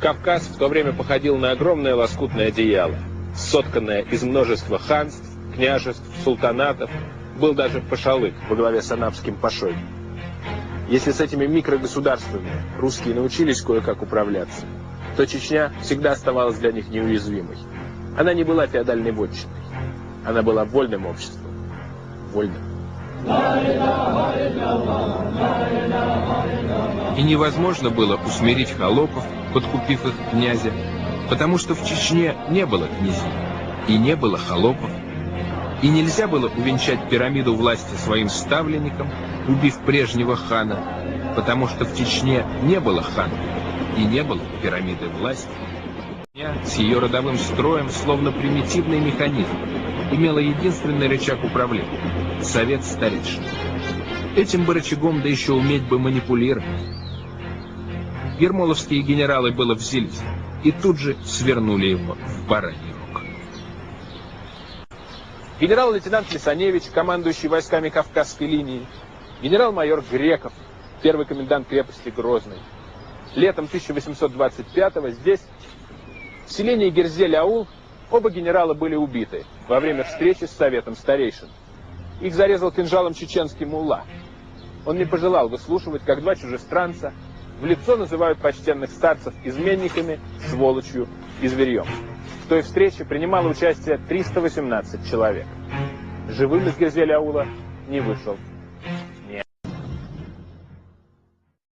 Кавказ в то время походил на огромное лоскутное одеяло, сотканное из множества ханств, княжеств, султанатов. Был даже пашалык во главе с анапским пашой. Если с этими микрогосударствами русские научились кое-как управляться, то Чечня всегда оставалась для них неуязвимой. Она не была феодальной вотчиной. Она была вольным обществом. Вольным. И невозможно было усмирить холопов, подкупив их князя, потому что в Чечне не было князей, и не было холопов, и нельзя было увенчать пирамиду власти своим ставленникам, убив прежнего хана, потому что в Чечне не было хана, и не было пирамиды власти. Чечня с ее родовым строем, словно примитивный механизм, имела единственный рычаг управления — совет старейшин. Этим бы рычагом, да еще уметь бы манипулировать. Ермоловские генералы было взялись, и тут же свернули его в бараний рог. Генерал-лейтенант Лисаневич, командующий войсками Кавказской линии, генерал-майор Греков, первый комендант крепости Грозной. Летом 1825-го здесь, в селении Герзель-Аул, оба генерала были убиты во время встречи с советом старейшин. Их зарезал кинжалом чеченский мулла. Он не пожелал выслушивать, как два чужестранца в лицо называют почтенных старцев изменниками, сволочью и зверьем. В той встрече принимало участие 318 человек. Живым из Герзель-Аула не вышел